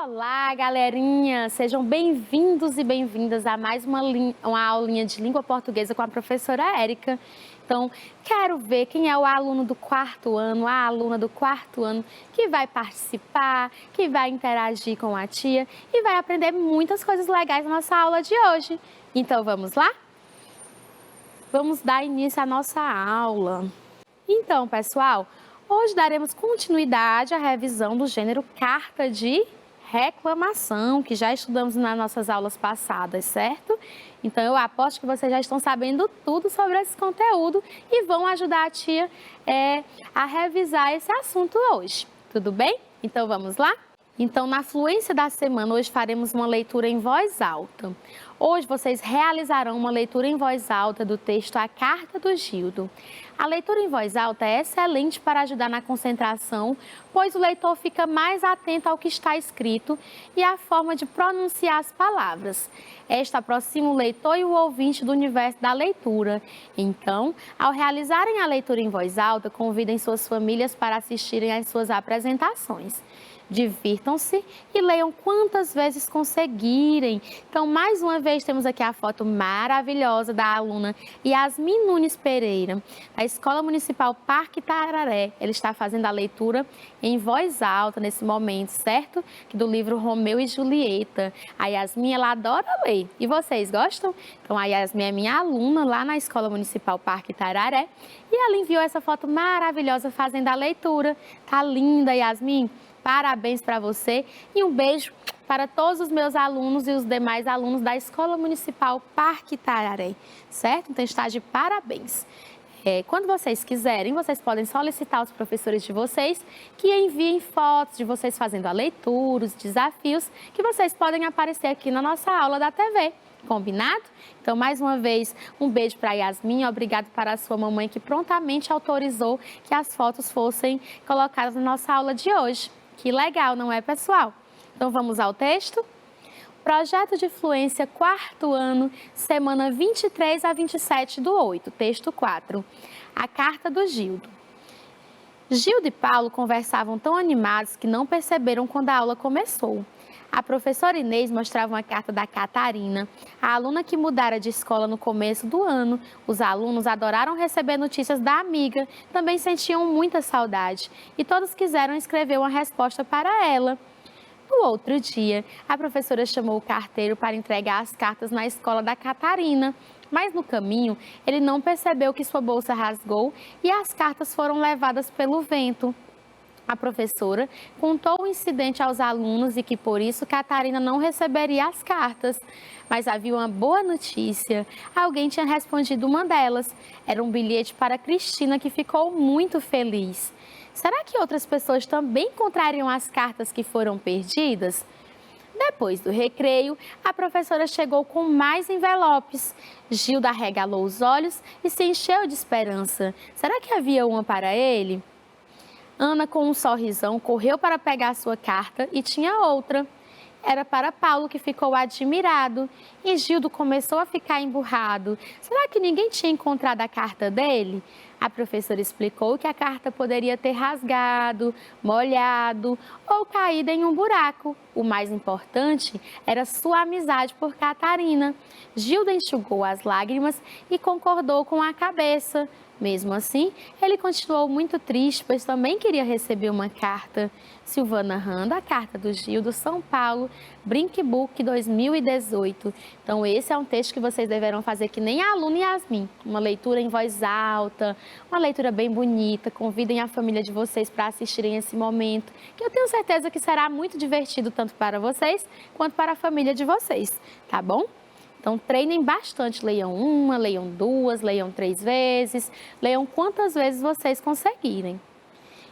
Olá, galerinha! Sejam bem-vindos e bem-vindas a mais uma aulinha de língua portuguesa com a professora Érica. Então, quero ver quem é o aluno do quarto ano, a aluna do quarto ano que vai participar, que vai interagir com a tia e vai aprender muitas coisas legais na nossa aula de hoje. Então, vamos lá? Vamos dar início à nossa aula. Então, pessoal, hoje daremos continuidade à revisão do gênero carta de reclamação, que já estudamos nas nossas aulas passadas, certo? Então, eu aposto que vocês já estão sabendo tudo sobre esse conteúdo e vão ajudar a tia a revisar esse assunto hoje, tudo bem? Então, vamos lá? Então, na fluência da semana, hoje faremos uma leitura em voz alta. Hoje, vocês realizarão uma leitura em voz alta do texto A Carta do Gildo. A leitura em voz alta é excelente para ajudar na concentração, pois o leitor fica mais atento ao que está escrito e à forma de pronunciar as palavras. Esta aproxima o leitor e o ouvinte do universo da leitura. Então, ao realizarem a leitura em voz alta, convidem suas famílias para assistirem às suas apresentações. Divirtam-se e leiam quantas vezes conseguirem. Então, mais uma vez, temos aqui a foto maravilhosa da aluna Yasmin Nunes Pereira, da Escola Municipal Parque Tararé. Ela está fazendo a leitura em voz alta nesse momento, certo? Do livro Romeu e Julieta. A Yasmin, ela adora ler. E vocês gostam? Então, a Yasmin é minha aluna lá na Escola Municipal Parque Tararé e ela enviou essa foto maravilhosa fazendo a leitura. Tá linda, Yasmin? Parabéns para você e um beijo para todos os meus alunos e os demais alunos da Escola Municipal Parque Tararé, certo? Então está de parabéns. Quando vocês quiserem, vocês podem solicitar aos professores de vocês que enviem fotos de vocês fazendo a leitura, os desafios, que vocês podem aparecer aqui na nossa aula da TV. Combinado? Então, mais uma vez, um beijo para a Yasmin, obrigado para a sua mamãe que prontamente autorizou que as fotos fossem colocadas na nossa aula de hoje. Que legal, não é, pessoal? Então, vamos ao texto? Projeto de fluência, quarto ano, semana 23 a 27 do 8, texto 4. A carta do Gildo. Gildo e Paulo conversavam tão animados que não perceberam quando a aula começou. A professora Inês mostrava uma carta da Catarina, a aluna que mudara de escola no começo do ano. Os alunos adoraram receber notícias da amiga, também sentiam muita saudade e todos quiseram escrever uma resposta para ela. No outro dia, a professora chamou o carteiro para entregar as cartas na escola da Catarina, mas no caminho ele não percebeu que sua bolsa rasgou e as cartas foram levadas pelo vento. A professora contou o incidente aos alunos e que, por isso, Catarina não receberia as cartas. Mas havia uma boa notícia. Alguém tinha respondido uma delas. Era um bilhete para Cristina, que ficou muito feliz. Será que outras pessoas também encontrariam as cartas que foram perdidas? Depois do recreio, a professora chegou com mais envelopes. Gilda arregalou os olhos e se encheu de esperança. Será que havia uma para ele? Ana, com um sorrisão, correu para pegar sua carta e tinha outra. Era para Paulo, que ficou admirado. E Gildo começou a ficar emburrado. Será que ninguém tinha encontrado a carta dele? A professora explicou que a carta poderia ter rasgado, molhado ou caído em um buraco. O mais importante era sua amizade por Catarina. Gildo enxugou as lágrimas e concordou com a cabeça. Mesmo assim, ele continuou muito triste, pois também queria receber uma carta. Silvana Randa, a carta do Gildo, São Paulo, Brinkbook 2018. Então, esse é um texto que vocês deverão fazer que nem a aluna Yasmin. Uma leitura em voz alta, uma leitura bem bonita. Convidem a família de vocês para assistirem esse momento, que eu tenho certeza que será muito divertido tanto para vocês quanto para a família de vocês, tá bom? Então, treinem bastante, leiam uma, leiam duas, leiam 3 vezes, leiam quantas vezes vocês conseguirem.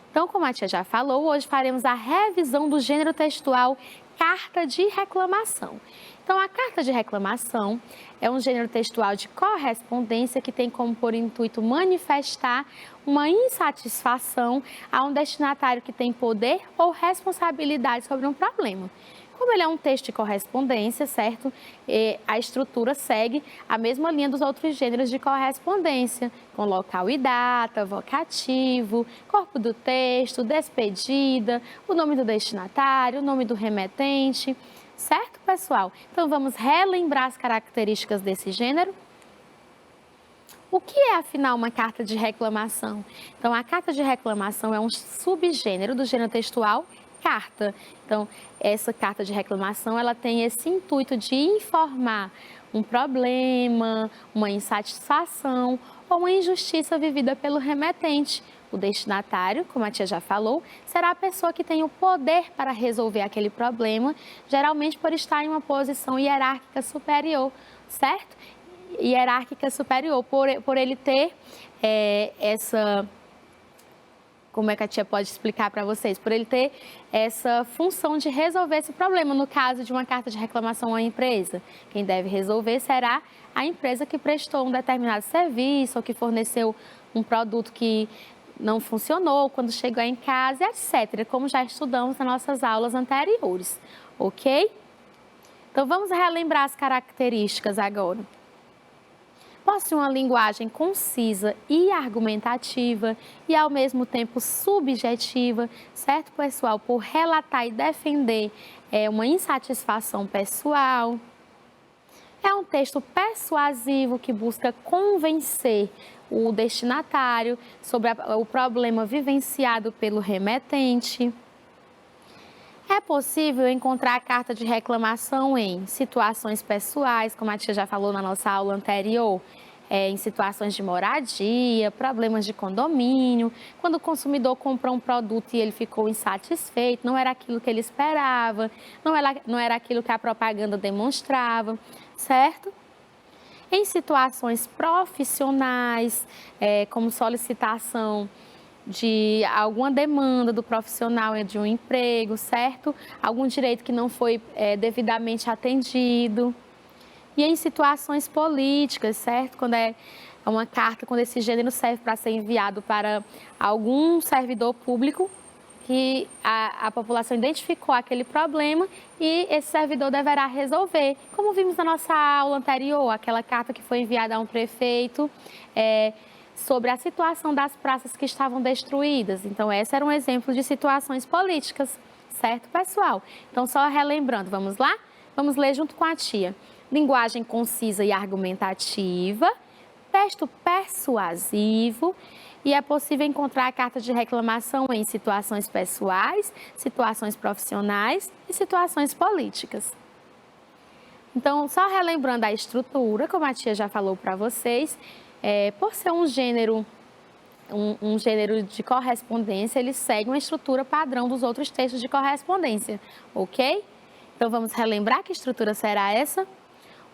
Então, como a tia já falou, hoje faremos a revisão do gênero textual carta de reclamação. Então, a carta de reclamação é um gênero textual de correspondência que tem como por intuito manifestar uma insatisfação a um destinatário que tem poder ou responsabilidade sobre um problema. Como ele é um texto de correspondência, certo? A estrutura segue a mesma linha dos outros gêneros de correspondência, com local e data, vocativo, corpo do texto, despedida, o nome do destinatário, o nome do remetente, certo, pessoal? Então, vamos relembrar as características desse gênero. O que é, afinal, uma carta de reclamação? Então, a carta de reclamação é um subgênero do gênero textual carta. Então, essa carta de reclamação, ela tem esse intuito de informar um problema, uma insatisfação ou uma injustiça vivida pelo remetente. O destinatário, como a tia já falou, será a pessoa que tem o poder para resolver aquele problema, geralmente por estar em uma posição hierárquica superior, certo? Hierárquica superior, por ele ter essa... Como é que a tia pode explicar para vocês? Por ele ter essa função de resolver esse problema. No caso de uma carta de reclamação à empresa, quem deve resolver será a empresa que prestou um determinado serviço ou que forneceu um produto que não funcionou quando chegou em casa, etc., como já estudamos nas nossas aulas anteriores, ok? Então, vamos relembrar as características agora. Possui uma linguagem concisa e argumentativa e, ao mesmo tempo, subjetiva, certo, pessoal? Por relatar e defender uma insatisfação pessoal. É um texto persuasivo que busca convencer o destinatário sobre o problema vivenciado pelo remetente. É possível encontrar a carta de reclamação em situações pessoais, como a tia já falou na nossa aula anterior, em situações de moradia, problemas de condomínio, quando o consumidor comprou um produto e ele ficou insatisfeito, não era aquilo que ele esperava, não era aquilo que a propaganda demonstrava, certo? Em situações profissionais, como solicitação de alguma demanda do profissional de um emprego, certo? Algum direito que não foi devidamente atendido. E em situações políticas, certo? Quando é uma carta, quando esse gênero serve para ser enviado para algum servidor público, que a população identificou aquele problema e esse servidor deverá resolver. Como vimos na nossa aula anterior, aquela carta que foi enviada a um prefeito, sobre a situação das praças que estavam destruídas. Então, esse era um exemplo de situações políticas, certo, pessoal? Então, só relembrando, vamos lá? Vamos ler junto com a tia. Linguagem concisa e argumentativa, texto persuasivo, e é possível encontrar a carta de reclamação em situações pessoais, situações profissionais e situações políticas. Então, só relembrando a estrutura, como a tia já falou para vocês, por ser um gênero de correspondência, ele segue uma estrutura padrão dos outros textos de correspondência, ok? Então, vamos relembrar que estrutura será essa?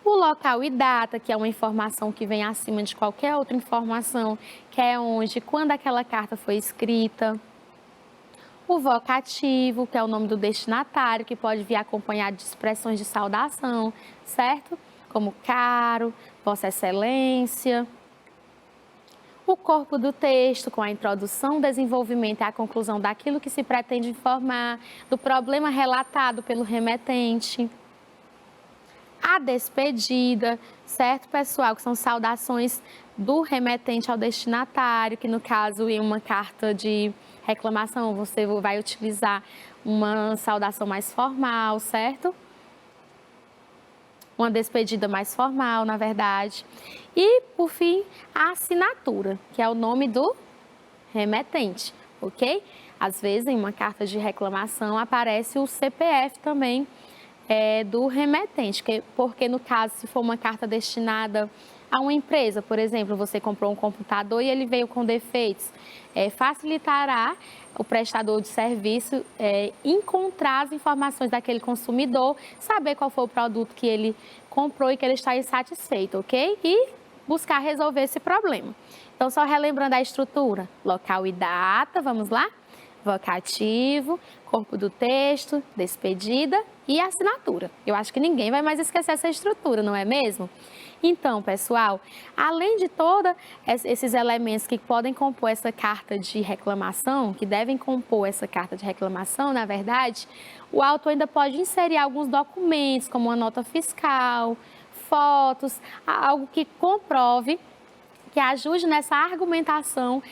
O local e data, que é uma informação que vem acima de qualquer outra informação, que é onde, quando aquela carta foi escrita. O vocativo, que é o nome do destinatário, que pode vir acompanhado de expressões de saudação, certo? Como caro, Vossa Excelência. O corpo do texto, com a introdução, desenvolvimento e a conclusão daquilo que se pretende informar, do problema relatado pelo remetente. A despedida, certo, pessoal? Que são saudações do remetente ao destinatário, que no caso, em uma carta de reclamação, você vai utilizar uma saudação mais formal, certo? Uma despedida mais formal, na verdade. E, por fim, a assinatura, que é o nome do remetente, ok? Às vezes, em uma carta de reclamação, aparece o CPF também do remetente, porque, no caso, se for uma carta destinada a uma empresa, por exemplo, você comprou um computador e ele veio com defeitos, facilitará o prestador de serviço encontrar as informações daquele consumidor, saber qual foi o produto que ele comprou e que ele está insatisfeito, ok? E buscar resolver esse problema. Então, só relembrando a estrutura, local e data, vamos lá? vocativo, corpo do texto, despedida e assinatura. Eu acho que ninguém vai mais esquecer essa estrutura, não é mesmo? Então, pessoal, além de todos esses elementos que podem compor essa carta de reclamação, que devem compor essa carta de reclamação, na verdade, o autor ainda pode inserir alguns documentos, como uma nota fiscal, fotos, algo que comprove, que ajude nessa argumentação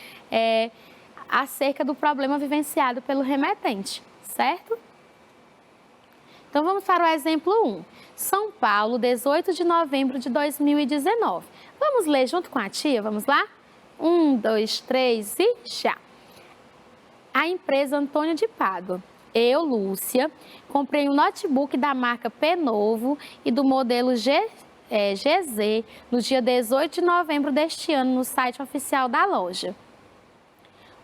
acerca do problema vivenciado pelo remetente, certo? Então, vamos para o exemplo 1. São Paulo, 18 de novembro de 2019. Vamos ler junto com a tia? Vamos lá? 1, 2, 3 e já! A empresa Antônio de Pádua. Eu, Lúcia, comprei um notebook da marca Penovo e do modelo GZ no dia 18 de novembro deste ano no site oficial da loja.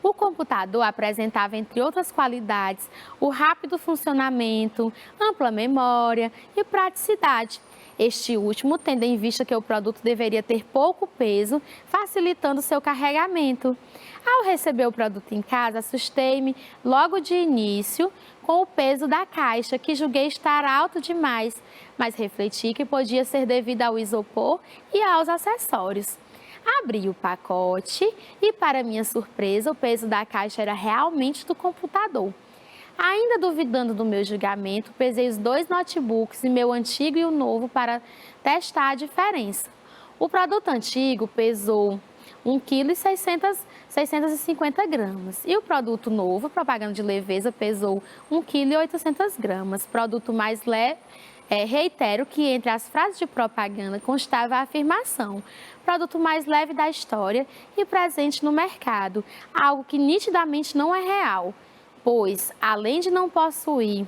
O computador apresentava, entre outras qualidades, o rápido funcionamento, ampla memória e praticidade. Este último tendo em vista que o produto deveria ter pouco peso, facilitando seu carregamento. Ao receber o produto em casa, assustei-me logo de início com o peso da caixa, que julguei estar alto demais, mas refleti que podia ser devido ao isopor e aos acessórios. Abri o pacote e, para minha surpresa, o peso da caixa era realmente do computador. Ainda duvidando do meu julgamento, pesei os 2 notebooks, meu antigo e o novo, para testar a diferença. O produto antigo pesou 1,650 kg e o produto novo, propaganda de leveza, pesou 1,8 kg. Produto mais leve. Reitero que entre as frases de propaganda constava a afirmação: produto mais leve da história e presente no mercado, algo que nitidamente não é real, pois, além de não possuir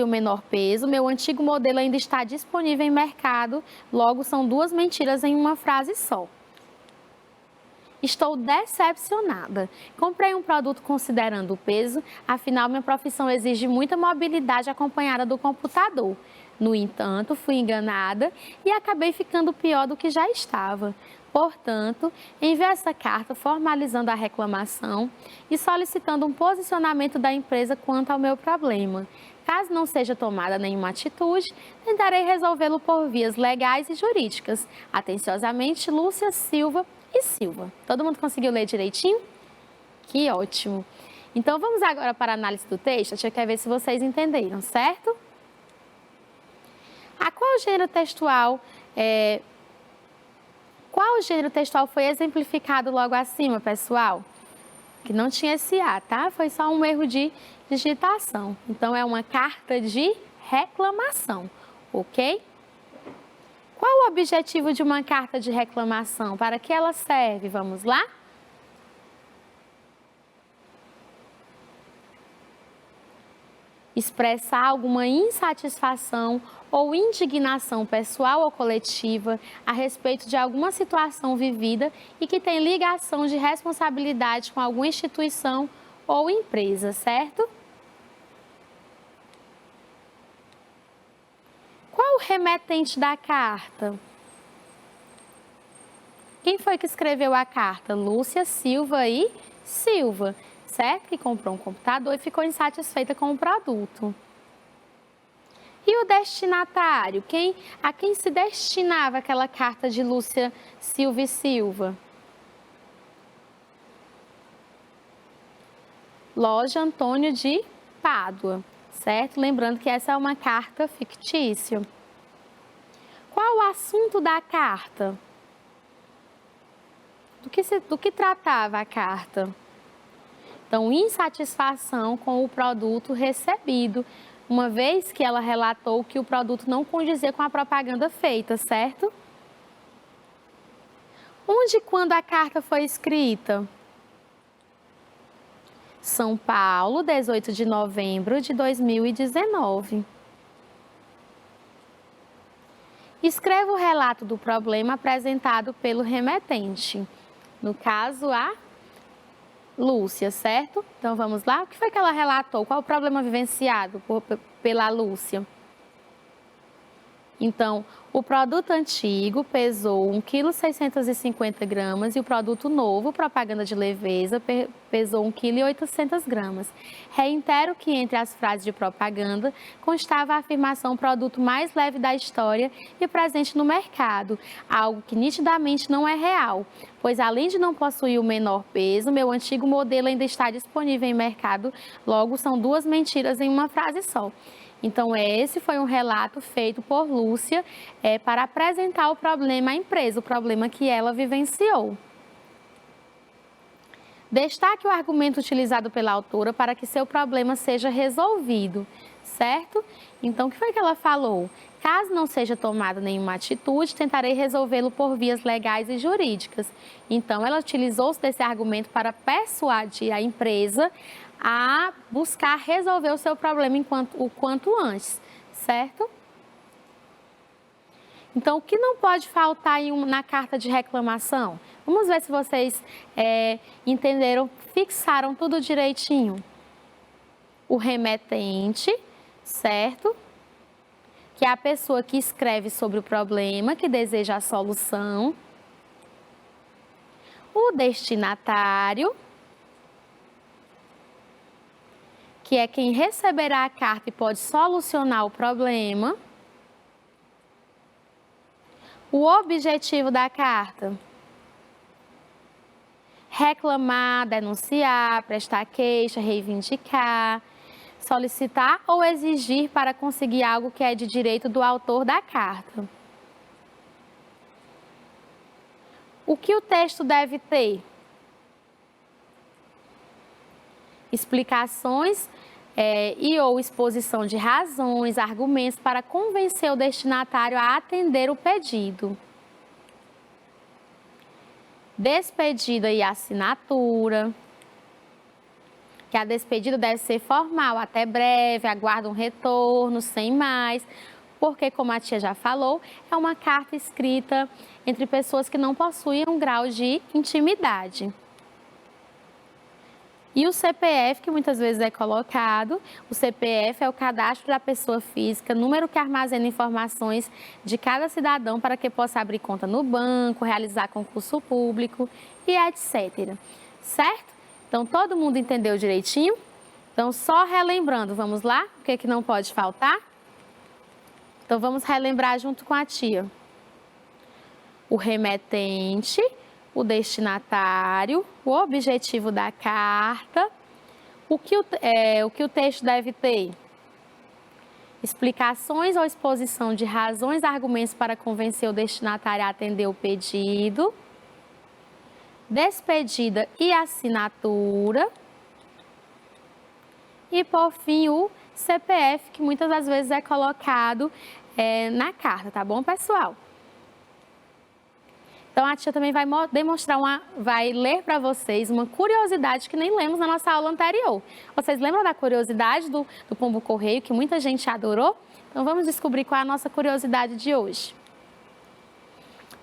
o menor peso, meu antigo modelo ainda está disponível em mercado, logo são 2 mentiras em uma frase só. Estou decepcionada. Comprei um produto considerando o peso, afinal minha profissão exige muita mobilidade acompanhada do computador. No entanto, fui enganada e acabei ficando pior do que já estava. Portanto, enviei essa carta formalizando a reclamação e solicitando um posicionamento da empresa quanto ao meu problema. Caso não seja tomada nenhuma atitude, tentarei resolvê-lo por vias legais e jurídicas. Atenciosamente, Lúcia Silva e Silva. Todo mundo conseguiu ler direitinho? Que ótimo! Então, vamos agora para a análise do texto. A tia quer ver se vocês entenderam, certo? Qual gênero textual foi exemplificado logo acima, pessoal? Que não tinha esse A, tá? Foi só um erro de digitação. Então, é uma carta de reclamação, ok? Qual o objetivo de uma carta de reclamação? Para que ela serve? Vamos lá? Expressar alguma insatisfação ou indignação pessoal ou coletiva a respeito de alguma situação vivida e que tem ligação de responsabilidade com alguma instituição ou empresa, certo? Qual o remetente da carta? Quem foi que escreveu a carta? Lúcia, Silva e Silva, certo? Que comprou um computador e ficou insatisfeita com o produto. E o destinatário? A quem se destinava aquela carta de Lúcia, Silva e Silva? Loja Antônio de Pádua, certo? Lembrando que essa é uma carta fictícia. Qual o assunto da carta? Do que tratava a carta? Então, insatisfação com o produto recebido, uma vez que ela relatou que o produto não condizia com a propaganda feita, certo? Onde e quando a carta foi escrita? São Paulo, 18 de novembro de 2019. Escreva o relato do problema apresentado pelo remetente. No caso, a Lúcia, certo? Então, vamos lá? O que foi que ela relatou? Qual o problema vivenciado pela Lúcia? Então, o produto antigo pesou 1,650 kg e o produto novo, propaganda de leveza, pesou 1,800 kg. Reitero que entre as frases de propaganda constava a afirmação produto mais leve da história e presente no mercado, algo que nitidamente não é real, pois além de não possuir o menor peso, meu antigo modelo ainda está disponível em mercado, logo são duas mentiras em uma frase só. Então, esse foi um relato feito por Lúcia para apresentar o problema à empresa, o problema que ela vivenciou. Destaque o argumento utilizado pela autora para que seu problema seja resolvido, certo? Então, o que foi que ela falou? Caso não seja tomada nenhuma atitude, tentarei resolvê-lo por vias legais e jurídicas. Então, ela utilizou-se desse argumento para persuadir a empresa a buscar resolver o seu problema o quanto antes, certo? Então, o que não pode faltar na carta de reclamação? Vamos ver se vocês entenderam, fixaram tudo direitinho. O remetente, certo? Que é a pessoa que escreve sobre o problema, que deseja a solução. O destinatário, que é quem receberá a carta e pode solucionar o problema. O objetivo da carta: reclamar, denunciar, prestar queixa, reivindicar, solicitar ou exigir para conseguir algo que é de direito do autor da carta. O que o texto deve ter? Explicações e ou exposição de razões, argumentos para convencer o destinatário a atender o pedido. Despedida e assinatura. Que a despedida deve ser formal, até breve, aguarda um retorno, sem mais, porque, como a tia já falou, é uma carta escrita entre pessoas que não possuem um grau de intimidade. E o CPF, que muitas vezes é colocado, o CPF é o cadastro da pessoa física, número que armazena informações de cada cidadão para que possa abrir conta no banco, realizar concurso público e etc. Certo? Então, todo mundo entendeu direitinho? Então, só relembrando, vamos lá? O que não pode faltar? Então, vamos relembrar junto com a tia. O remetente, o destinatário, o objetivo da carta, o que o texto deve ter? Explicações ou exposição de razões, argumentos para convencer o destinatário a atender o pedido, despedida e assinatura, e por fim o CPF, que muitas das vezes é colocado na carta, tá bom, pessoal? Então, a tia também vai ler para vocês uma curiosidade que nem lemos na nossa aula anterior. Vocês lembram da curiosidade do pombo correio, que muita gente adorou? Então, vamos descobrir qual é a nossa curiosidade de hoje.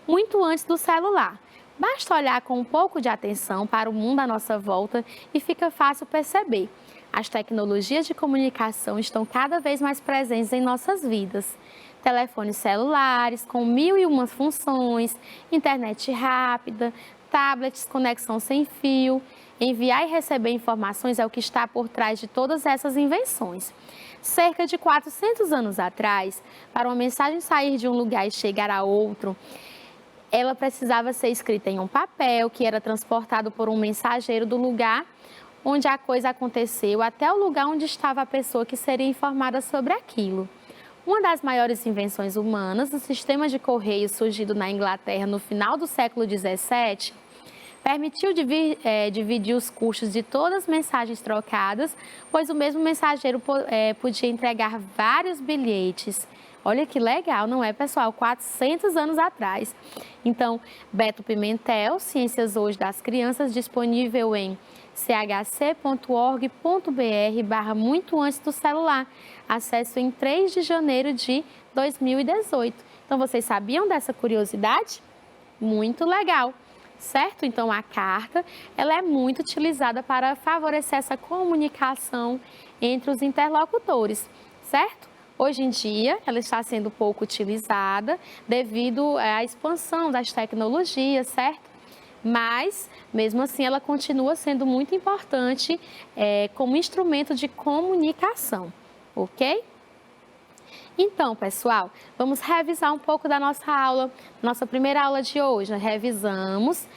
Muito antes do celular. Basta olhar com um pouco de atenção para o mundo à nossa volta e fica fácil perceber. As tecnologias de comunicação estão cada vez mais presentes em nossas vidas. Telefones celulares com 1001 funções, internet rápida, tablets, conexão sem fio. Enviar e receber informações é o que está por trás de todas essas invenções. Cerca de 400 anos atrás, para uma mensagem sair de um lugar e chegar a outro, ela precisava ser escrita em um papel que era transportado por um mensageiro do lugar onde a coisa aconteceu até o lugar onde estava a pessoa que seria informada sobre aquilo. Uma das maiores invenções humanas, o sistema de correio surgido na Inglaterra no final do século XVII, permitiu dividir os custos de todas as mensagens trocadas, pois o mesmo mensageiro podia entregar vários bilhetes. Olha que legal, não é, pessoal? 400 anos atrás. Então, Beto Pimentel, Ciências Hoje das Crianças, disponível em chc.org.br/muito antes do celular. Acesso em 3 de janeiro de 2018. Então, vocês sabiam dessa curiosidade? Muito legal, certo? Então, a carta, ela é muito utilizada para favorecer essa comunicação entre os interlocutores, certo? Hoje em dia, ela está sendo pouco utilizada devido à expansão das tecnologias, certo? Mas, mesmo assim, ela continua sendo muito importante como instrumento de comunicação, ok? Então, pessoal, vamos revisar um pouco da nossa aula, nossa primeira aula de hoje. Nós revisamos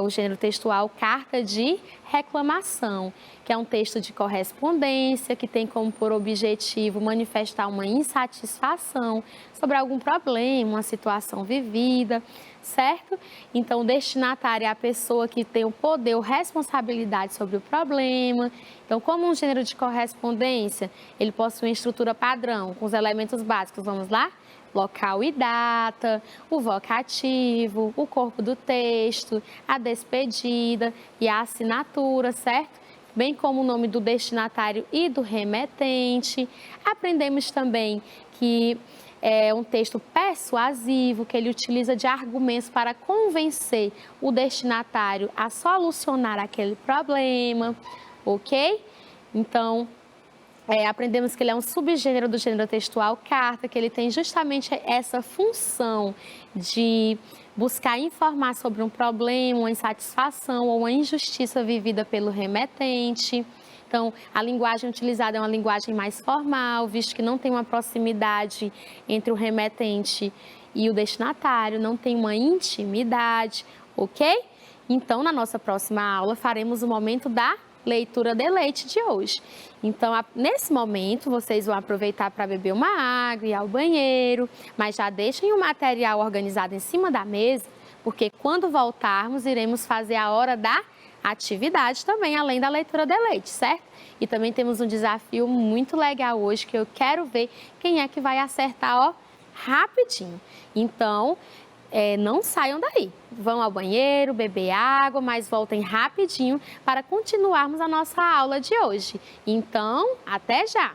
o gênero textual carta de reclamação, que é um texto de correspondência que tem como por objetivo manifestar uma insatisfação sobre algum problema, uma situação vivida, certo? Então, o destinatário é a pessoa que tem o poder ou responsabilidade sobre o problema. Então, como um gênero de correspondência, ele possui uma estrutura padrão, com os elementos básicos. Vamos lá? Local e data, o vocativo, o corpo do texto, a despedida e a assinatura, certo? Bem como o nome do destinatário e do remetente. Aprendemos também que é um texto persuasivo, que ele utiliza de argumentos para convencer o destinatário a solucionar aquele problema, ok? Então, aprendemos que ele é um subgênero do gênero textual carta, que ele tem justamente essa função de buscar informar sobre um problema, uma insatisfação ou uma injustiça vivida pelo remetente. Então, a linguagem utilizada é uma linguagem mais formal, visto que não tem uma proximidade entre o remetente e o destinatário, não tem uma intimidade, ok? Então, na nossa próxima aula, faremos o momento da leitura de leite de hoje. Então, nesse momento, vocês vão aproveitar para beber uma água, ir ao banheiro, mas já deixem o material organizado em cima da mesa, porque quando voltarmos, iremos fazer a hora da atividade também, além da leitura de leite, certo? E também temos um desafio muito legal hoje, que eu quero ver quem é que vai acertar, ó, rapidinho. Então, não saiam daí. Vão ao banheiro, beber água, mas voltem rapidinho para continuarmos a nossa aula de hoje. Então, até já!